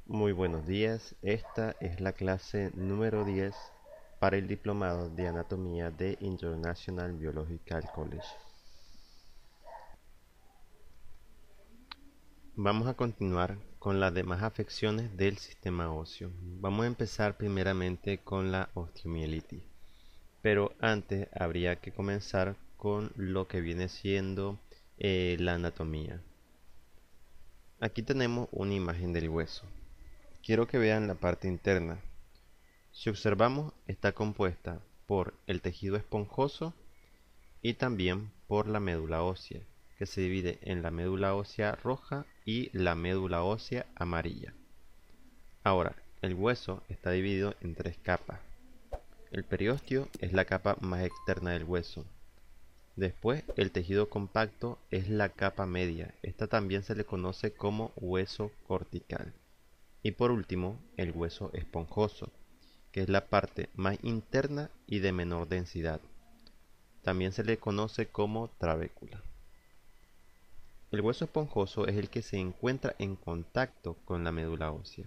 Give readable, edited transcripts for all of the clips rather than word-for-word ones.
Muy buenos días, esta es la clase número 10 para el Diplomado de Anatomía de International Biological College. Vamos a continuar con las demás afecciones del sistema óseo. Vamos a empezar primeramente con la osteomielitis, pero antes habría que comenzar con lo que viene siendo la anatomía. Aquí tenemos una imagen del hueso. Quiero que vean la parte interna. Si observamos, está compuesta por el tejido esponjoso y también por la médula ósea, que se divide en la médula ósea roja y la médula ósea amarilla. Ahora, el hueso está dividido en tres capas. El periósteo es la capa más externa del hueso. Después, el tejido compacto es la capa media. Esta también se le conoce como hueso cortical. Y por último, el hueso esponjoso, que es la parte más interna y de menor densidad. También se le conoce como trabécula. El hueso esponjoso es el que se encuentra en contacto con la médula ósea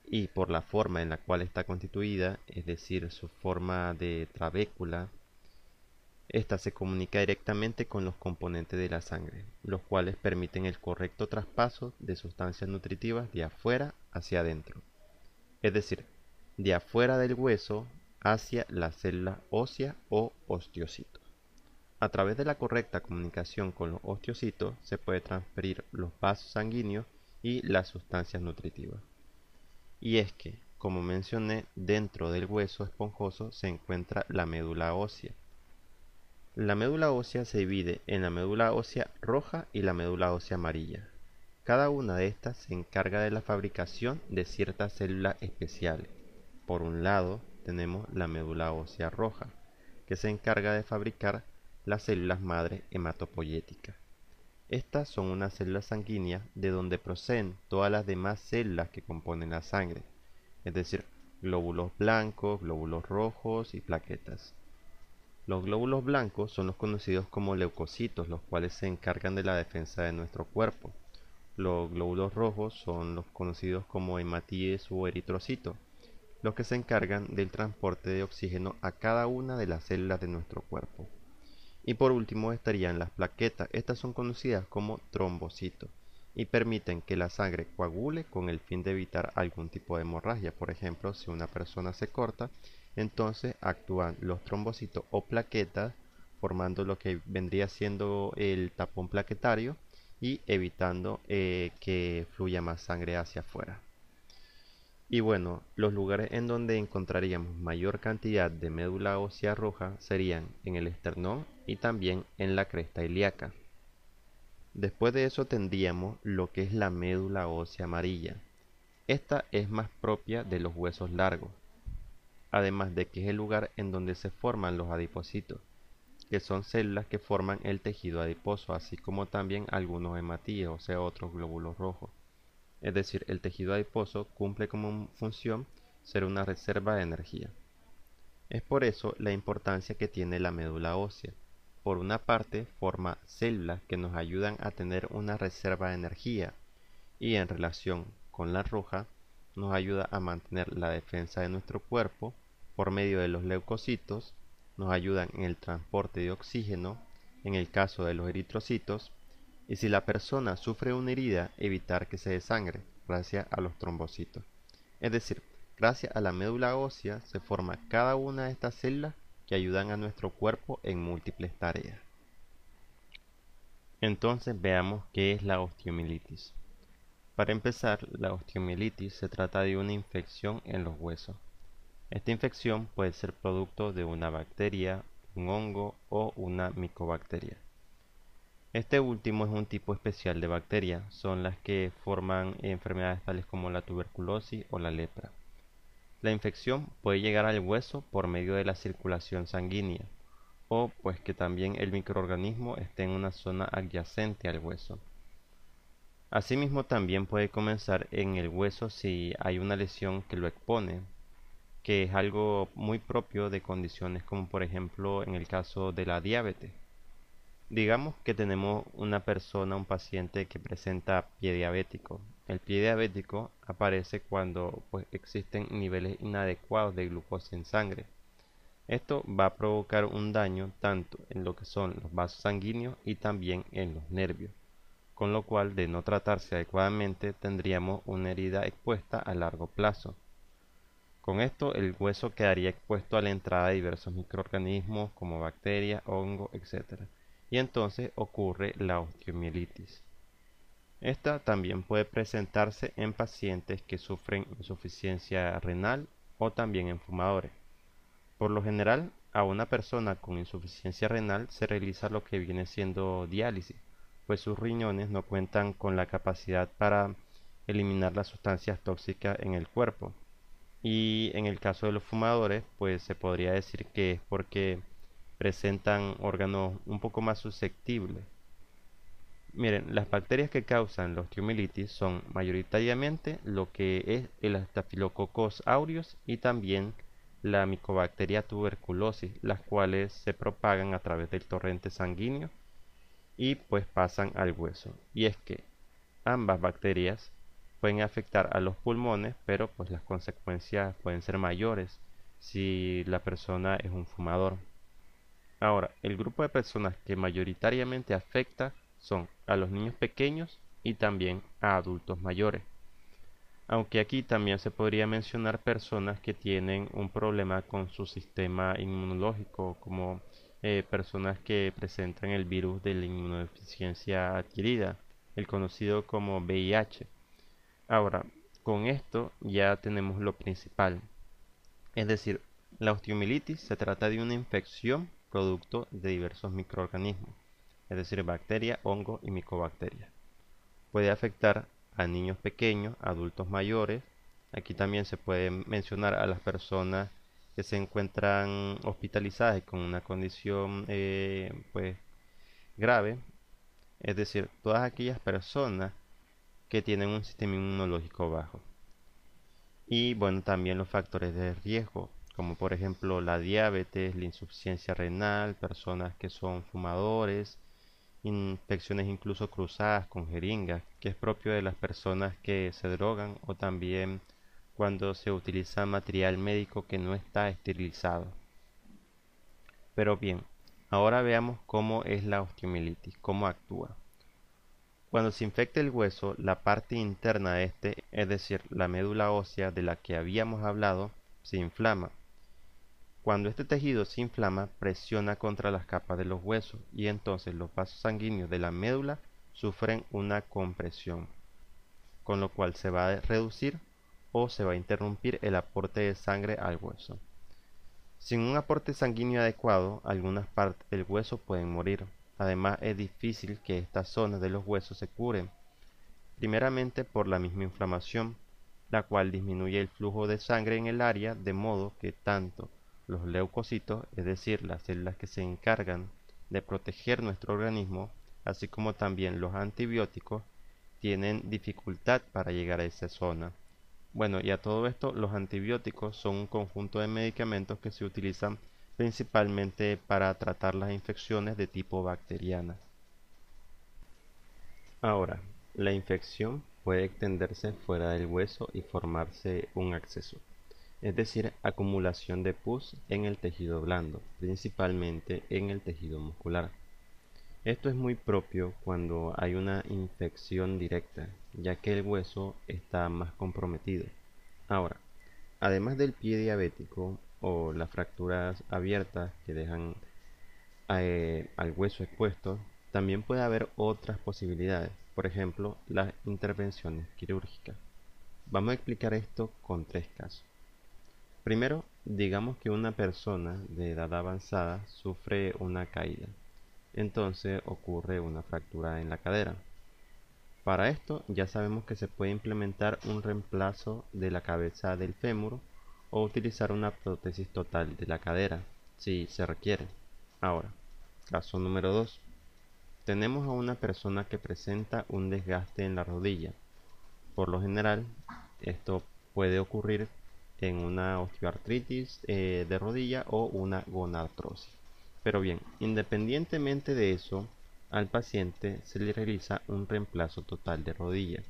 y por la forma en la cual está constituida, es decir, su forma de trabécula, esta se comunica directamente con los componentes de la sangre, los cuales permiten el correcto traspaso de sustancias nutritivas de afuera hacia adentro, es decir, de afuera del hueso hacia la célula ósea o osteocitos. A través de la correcta comunicación con los osteocitos se puede transferir los vasos sanguíneos y las sustancias nutritivas. Y es que, como mencioné, dentro del hueso esponjoso se encuentra la médula ósea. La médula ósea se divide en la médula ósea roja y la médula ósea amarilla. Cada una de estas se encarga de la fabricación de ciertas células especiales. Por un lado, tenemos la médula ósea roja, que se encarga de fabricar las células madre hematopoyéticas. Estas son unas células sanguíneas de donde proceden todas las demás células que componen la sangre, es decir, glóbulos blancos, glóbulos rojos y plaquetas. Los glóbulos blancos son los conocidos como leucocitos, los cuales se encargan de la defensa de nuestro cuerpo. Los glóbulos rojos son los conocidos como hematíes o eritrocitos, los que se encargan del transporte de oxígeno a cada una de las células de nuestro cuerpo. Y por último estarían las plaquetas. Estas son conocidas como trombocitos y permiten que la sangre coagule con el fin de evitar algún tipo de hemorragia. Por ejemplo, si una persona se corta, entonces actúan los trombocitos o plaquetas formando lo que vendría siendo el tapón plaquetario y evitando que fluya más sangre hacia afuera. Y bueno, los lugares en donde encontraríamos mayor cantidad de médula ósea roja serían en el esternón y también en la cresta ilíaca. Después de eso tendríamos lo que es la médula ósea amarilla. Esta es más propia de los huesos largos, además de que es el lugar en donde se forman los adipocitos, que son células que forman el tejido adiposo, así como también algunos hematíes, o sea, otros glóbulos rojos. Es decir, el tejido adiposo cumple como función ser una reserva de energía. Es por eso la importancia que tiene la médula ósea. Por una parte, forma células que nos ayudan a tener una reserva de energía y en relación con la roja, nos ayuda a mantener la defensa de nuestro cuerpo por medio de los leucocitos, nos ayudan en el transporte de oxígeno, en el caso de los eritrocitos, y si la persona sufre una herida, evitar que se desangre gracias a los trombocitos. Es decir, gracias a la médula ósea se forma cada una de estas células que ayudan a nuestro cuerpo en múltiples tareas. Entonces veamos qué es la osteomielitis. Para empezar, la osteomielitis se trata de una infección en los huesos. Esta infección puede ser producto de una bacteria, un hongo o una micobacteria. Este último es un tipo especial de bacteria, son las que forman enfermedades tales como la tuberculosis o la lepra. La infección puede llegar al hueso por medio de la circulación sanguínea o pues que también el microorganismo esté en una zona adyacente al hueso. Asimismo también puede comenzar en el hueso si hay una lesión que lo expone, que es algo muy propio de condiciones como por ejemplo en el caso de la diabetes. Digamos que tenemos una persona, un paciente que presenta pie diabético el pie diabético aparece cuando pues, existen niveles inadecuados de glucosa en sangre. Esto va a provocar un daño tanto en lo que son los vasos sanguíneos y también en los nervios, con lo cual de no tratarse adecuadamente tendríamos una herida expuesta a largo plazo. Con esto el hueso quedaría expuesto a la entrada de diversos microorganismos como bacterias, hongos, etc. Y entonces ocurre la osteomielitis. Esta también puede presentarse en pacientes que sufren insuficiencia renal o también en fumadores. Por lo general, a una persona con insuficiencia renal se realiza lo que viene siendo diálisis, pues sus riñones no cuentan con la capacidad para eliminar las sustancias tóxicas en el cuerpo. Y en el caso de los fumadores, pues se podría decir que es porque presentan órganos un poco más susceptibles. Miren, las bacterias que causan la osteomielitis son mayoritariamente lo que es el Staphylococcus aureus y también la Mycobacteria tuberculosis, las cuales se propagan a través del torrente sanguíneo y pues pasan al hueso. Y es que ambas bacterias pueden afectar a los pulmones, pero pues las consecuencias pueden ser mayores si la persona es un fumador. Ahora, el grupo de personas que mayoritariamente afecta son a los niños pequeños y también a adultos mayores. Aunque aquí también se podría mencionar personas que tienen un problema con su sistema inmunológico, como personas que presentan el virus de la inmunodeficiencia adquirida, el conocido como VIH. Ahora, con esto ya tenemos lo principal. Es decir, la osteomielitis se trata de una infección producto de diversos microorganismos, es decir, bacterias, hongos y micobacterias. Puede afectar a niños pequeños, adultos mayores. Aquí también se puede mencionar a las personas que se encuentran hospitalizadas y con una condición pues grave, es decir, todas aquellas personas que tienen un sistema inmunológico bajo. Y bueno, también los factores de riesgo, como por ejemplo la diabetes, la insuficiencia renal, personas que son fumadores, infecciones incluso cruzadas con jeringas, que es propio de las personas que se drogan o también cuando se utiliza material médico que no está esterilizado. Pero bien, ahora veamos cómo es la osteomielitis, cómo actúa. Cuando se infecta el hueso, la parte interna de este, es decir, la médula ósea de la que habíamos hablado, se inflama. Cuando este tejido se inflama, presiona contra las capas de los huesos y entonces los vasos sanguíneos de la médula sufren una compresión, con lo cual se va a reducir o se va a interrumpir el aporte de sangre al hueso. Sin un aporte sanguíneo adecuado, algunas partes del hueso pueden morir. Además, es difícil que estas zonas de los huesos se curen, primeramente por la misma inflamación, la cual disminuye el flujo de sangre en el área de modo que tanto los leucocitos, es decir, las células que se encargan de proteger nuestro organismo, así como también los antibióticos, tienen dificultad para llegar a esa zona. Bueno, y a todo esto, los antibióticos son un conjunto de medicamentos que se utilizan principalmente para tratar las infecciones de tipo bacteriana. Ahora, la infección puede extenderse fuera del hueso y formarse un absceso, es decir, acumulación de pus en el tejido blando, principalmente en el tejido muscular. Esto es muy propio cuando hay una infección directa, ya que el hueso está más comprometido. Ahora, además del pie diabético o las fracturas abiertas que dejan al hueso expuesto, también puede haber otras posibilidades, por ejemplo, las intervenciones quirúrgicas. Vamos a explicar esto con tres casos. Primero, digamos que una persona de edad avanzada sufre una caída, entonces ocurre una fractura en la cadera. Para esto ya sabemos que se puede implementar un reemplazo de la cabeza del fémur o utilizar una prótesis total de la cadera, si se requiere. Ahora, caso número 2. Tenemos a una persona que presenta un desgaste en la rodilla. Por lo general, esto puede ocurrir en una osteoartritis de rodilla o una gonartrosis. Pero bien, independientemente de eso, al paciente se le realiza un reemplazo total de rodilla.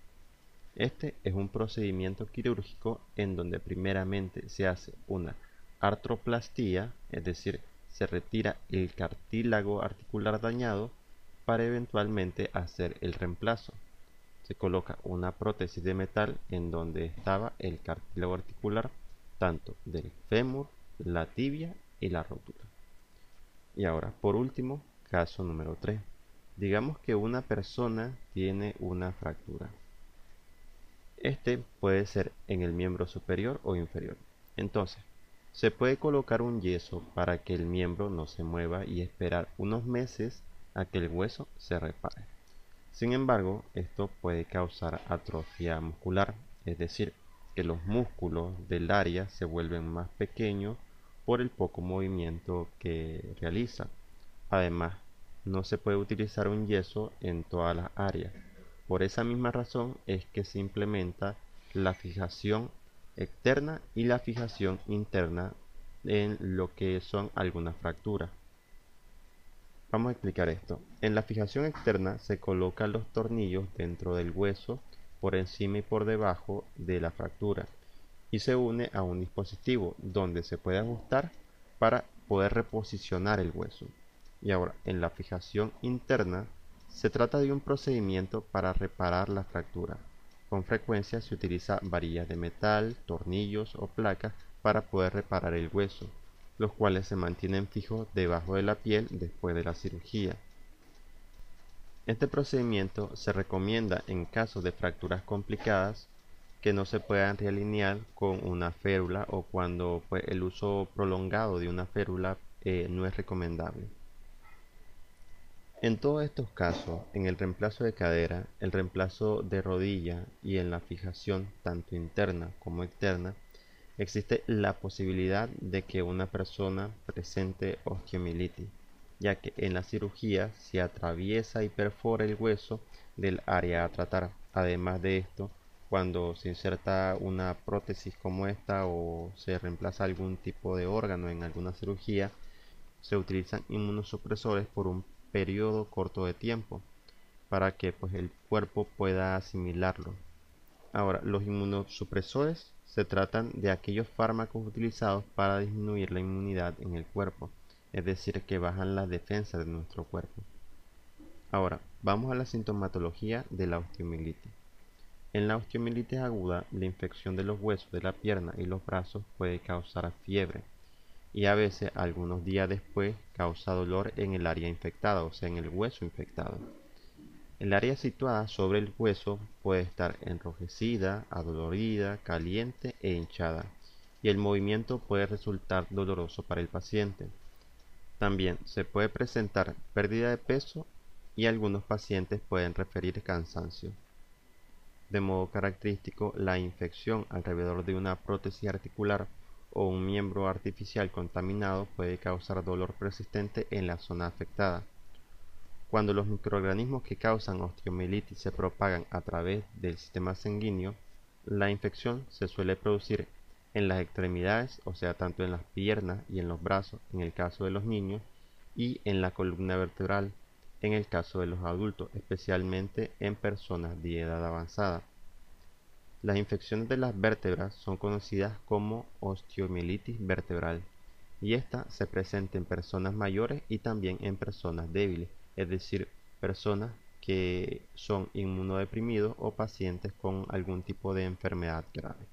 Este es un procedimiento quirúrgico en donde primeramente se hace una artroplastía, es decir, se retira el cartílago articular dañado para eventualmente hacer el reemplazo. Se coloca una prótesis de metal en donde estaba el cartílago articular tanto del fémur, la tibia y la rótula. Y ahora, por último, caso número 3. Digamos que una persona tiene una fractura. Este puede ser en el miembro superior o inferior. Entonces, se puede colocar un yeso para que el miembro no se mueva y esperar unos meses a que el hueso se repare. Sin embargo, esto puede causar atrofia muscular, es decir, que los músculos del área se vuelven más pequeños por el poco movimiento que realiza. Además, no se puede utilizar un yeso en todas las áreas. Por esa misma razón es que se implementa la fijación externa y la fijación interna en lo que son algunas fracturas. Vamos a explicar esto. En la fijación externa se colocan los tornillos dentro del hueso por encima y por debajo de la fractura y se une a un dispositivo donde se puede ajustar para poder reposicionar el hueso. Y ahora, en la fijación interna se trata de un procedimiento para reparar la fractura. Con frecuencia se utiliza varillas de metal, tornillos o placas para poder reparar el hueso, los cuales se mantienen fijos debajo de la piel después de la cirugía. Este procedimiento se recomienda en casos de fracturas complicadas que no se puedan realinear con una férula o cuando el uso prolongado de una férula no es recomendable. En todos estos casos, en el reemplazo de cadera, el reemplazo de rodilla y en la fijación tanto interna como externa, existe la posibilidad de que una persona presente osteomielitis, ya que en la cirugía se atraviesa y perfora el hueso del área a tratar. Además de esto, cuando se inserta una prótesis como esta o se reemplaza algún tipo de órgano en alguna cirugía, se utilizan inmunosupresores por un periodo corto de tiempo para que el cuerpo pueda asimilarlo. Ahora, los inmunosupresores se tratan de aquellos fármacos utilizados para disminuir la inmunidad en el cuerpo, es decir, que bajan las defensas de nuestro cuerpo. Ahora, vamos a la sintomatología de la osteomielitis. En la osteomielitis aguda, la infección de los huesos de la pierna y los brazos puede causar fiebre y a veces, algunos días después, causa dolor en el área infectada, o sea, en el hueso infectado. El área situada sobre el hueso puede estar enrojecida, adolorida, caliente e hinchada, y el movimiento puede resultar doloroso para el paciente. También se puede presentar pérdida de peso y algunos pacientes pueden referir cansancio. De modo característico, la infección alrededor de una prótesis articular o un miembro artificial contaminado puede causar dolor persistente en la zona afectada. Cuando los microorganismos que causan osteomielitis se propagan a través del sistema sanguíneo, la infección se suele producir en las extremidades, o sea, tanto en las piernas y en los brazos, en el caso de los niños, y en la columna vertebral, en el caso de los adultos, especialmente en personas de edad avanzada. Las infecciones de las vértebras son conocidas como osteomielitis vertebral, y esta se presenta en personas mayores y también en personas débiles, es decir, personas que son inmunodeprimidos o pacientes con algún tipo de enfermedad grave.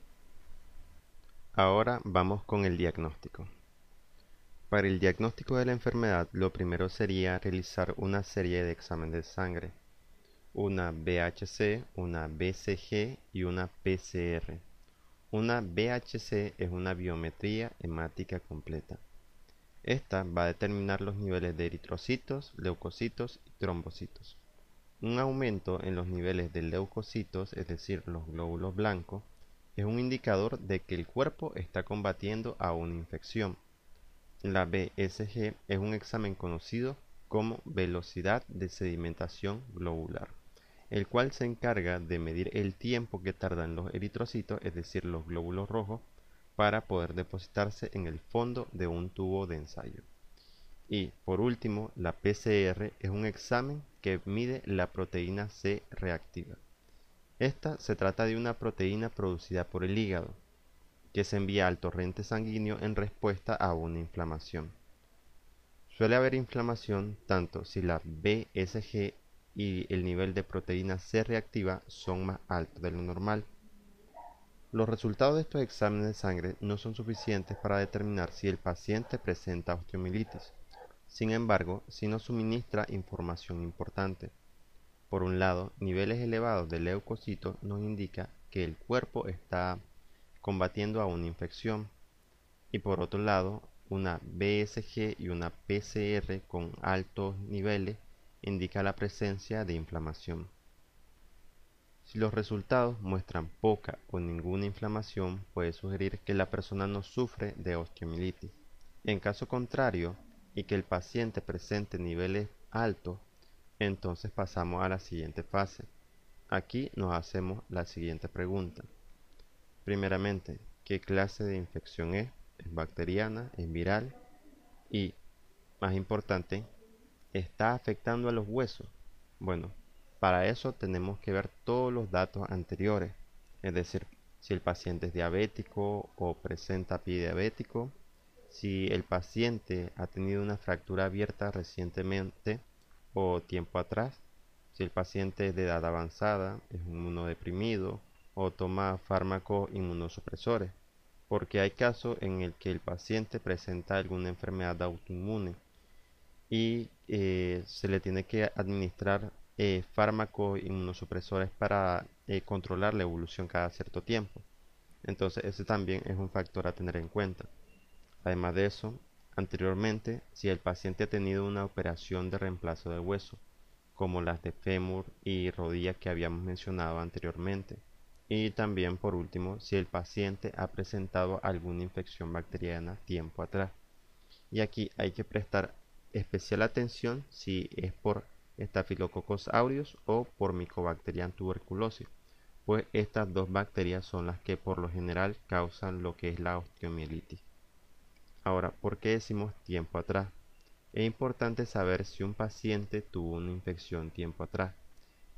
Ahora vamos con el diagnóstico. Para el diagnóstico de la enfermedad, lo primero sería realizar una serie de exámenes de sangre, una BHC, una BCG y una PCR. Una BHC es una biometría hemática completa. Esta va a determinar los niveles de eritrocitos, leucocitos y trombocitos. Un aumento en los niveles de leucocitos, es decir, los glóbulos blancos, es un indicador de que el cuerpo está combatiendo a una infección. La BSG es un examen conocido como velocidad de sedimentación globular, el cual se encarga de medir el tiempo que tardan los eritrocitos, es decir, los glóbulos rojos, para poder depositarse en el fondo de un tubo de ensayo. Y por último, la PCR es un examen que mide la proteína C reactiva. Esta se trata de una proteína producida por el hígado, que se envía al torrente sanguíneo en respuesta a una inflamación. Suele haber inflamación tanto si la BSG y el nivel de proteína C reactiva son más altos de lo normal. Los resultados de estos exámenes de sangre no son suficientes para determinar si el paciente presenta osteomielitis. Sin embargo, sí nos suministra información importante. Por un lado, niveles elevados de leucocitos nos indica que el cuerpo está combatiendo a una infección, y por otro lado, una BSG y una PCR con altos niveles indica la presencia de inflamación. Si los resultados muestran poca o ninguna inflamación, puede sugerir que la persona no sufre de osteomielitis. En caso contrario, y que el paciente presente niveles altos, entonces pasamos a la siguiente fase. Aquí nos hacemos la siguiente pregunta. Primeramente, ¿qué clase de infección es? ¿Es bacteriana? ¿Es viral? Y, más importante, ¿está afectando a los huesos? Bueno, para eso tenemos que ver todos los datos anteriores, es decir, si el paciente es diabético o presenta pie diabético, si el paciente ha tenido una fractura abierta recientemente o tiempo atrás, si el paciente es de edad avanzada, es inmunodeprimido o toma fármacos inmunosupresores, porque hay casos en el que el paciente presenta alguna enfermedad autoinmune y se le tiene que administrar fármacos inmunosupresores para controlar la evolución cada cierto tiempo. Entonces ese también es un factor a tener en cuenta. Además de eso, anteriormente, si el paciente ha tenido una operación de reemplazo de hueso, como las de fémur y rodilla que habíamos mencionado anteriormente. Y también, por último, si el paciente ha presentado alguna infección bacteriana tiempo atrás. Y aquí hay que prestar especial atención si es por Staphylococcus aureus o por Mycobacterium tuberculosis, pues estas dos bacterias son las que por lo general causan lo que es la osteomielitis. Ahora, ¿por qué decimos tiempo atrás? Es importante saber si un paciente tuvo una infección tiempo atrás.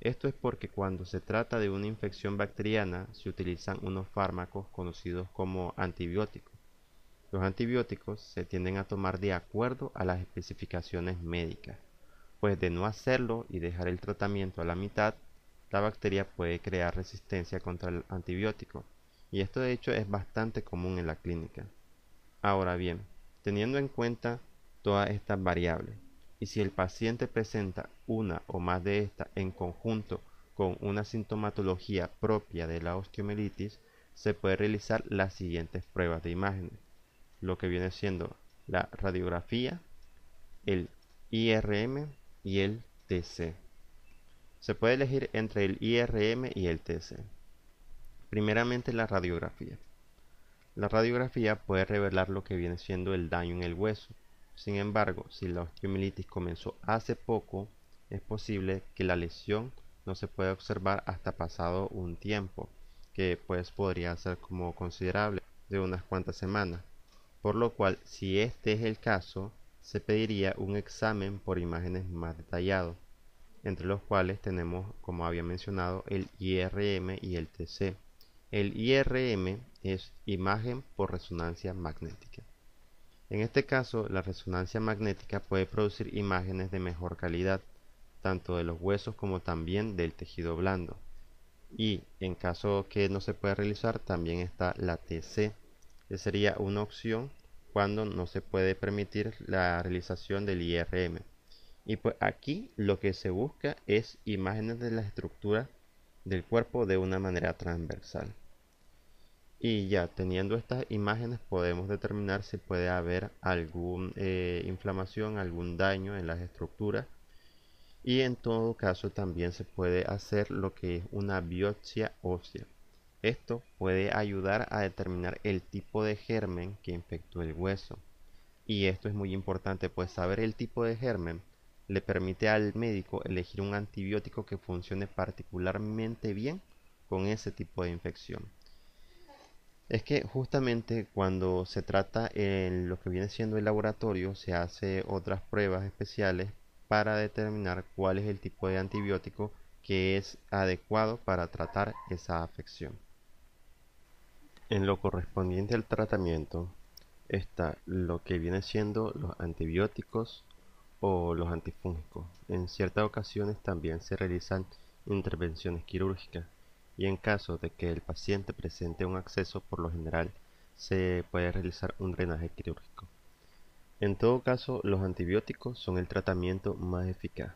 Esto es porque cuando se trata de una infección bacteriana se utilizan unos fármacos conocidos como antibióticos. Los antibióticos se tienden a tomar de acuerdo a las especificaciones médicas, pues de no hacerlo y dejar el tratamiento a la mitad, la bacteria puede crear resistencia contra el antibiótico, y esto de hecho es bastante común en la clínica. Ahora bien, teniendo en cuenta todas estas variables, y si el paciente presenta una o más de estas en conjunto con una sintomatología propia de la osteomielitis, se puede realizar las siguientes pruebas de imágenes, lo que viene siendo la radiografía, el IRM y el TC. Se puede elegir entre el IRM y el TC. Primeramente la radiografía. La radiografía puede revelar lo que viene siendo el daño en el hueso. Sin embargo, si la osteomielitis comenzó hace poco, es posible que la lesión no se pueda observar hasta pasado un tiempo, que pues podría ser como considerable, de unas cuantas semanas. Por lo cual, si este es el caso, se pediría un examen por imágenes más detallado, entre los cuales tenemos, como había mencionado, el IRM y el TC. El IRM es imagen por resonancia magnética. En este caso, la resonancia magnética puede producir imágenes de mejor calidad, tanto de los huesos como también del tejido blando. Y en caso que no se pueda realizar, también está la TC, que sería una opción cuando no se puede permitir la realización del IRM. Y pues aquí lo que se busca es imágenes de la estructura del cuerpo de una manera transversal. Y ya teniendo estas imágenes podemos determinar si puede haber alguna inflamación, algún daño en las estructuras. Y en todo caso también se puede hacer lo que es una biopsia ósea. Esto puede ayudar a determinar el tipo de germen que infectó el hueso. Y esto es muy importante, pues saber el tipo de germen le permite al médico elegir un antibiótico que funcione particularmente bien con ese tipo de infección. Es que justamente cuando se trata en lo que viene siendo el laboratorio, se hace otras pruebas especiales para determinar cuál es el tipo de antibiótico que es adecuado para tratar esa afección. En lo correspondiente al tratamiento está lo que viene siendo los antibióticos o los antifúngicos. En ciertas ocasiones también se realizan intervenciones quirúrgicas y en caso de que el paciente presente un absceso, por lo general se puede realizar un drenaje quirúrgico. En todo caso, los antibióticos son el tratamiento más eficaz.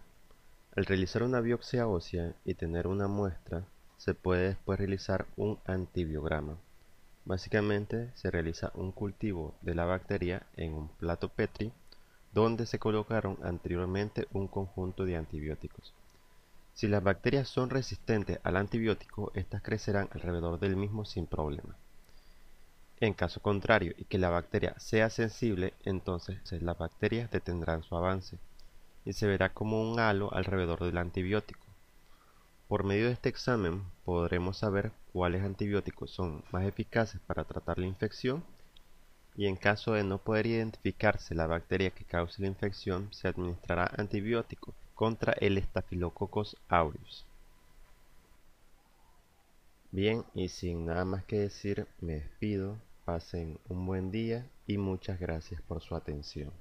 Al realizar una biopsia ósea y tener una muestra, se puede después realizar un antibiograma. Básicamente se realiza un cultivo de la bacteria en un plato Petri donde se colocaron anteriormente un conjunto de antibióticos. Si las bacterias son resistentes al antibiótico, estas crecerán alrededor del mismo sin problema. En caso contrario y que la bacteria sea sensible, entonces las bacterias detendrán su avance y se verá como un halo alrededor del antibiótico. Por medio de este examen podremos saber cuáles antibióticos son más eficaces para tratar la infección y en caso de no poder identificarse la bacteria que cause la infección, se administrará antibiótico contra el Staphylococcus aureus. Bien, y sin nada más que decir, me despido, pasen un buen día y muchas gracias por su atención.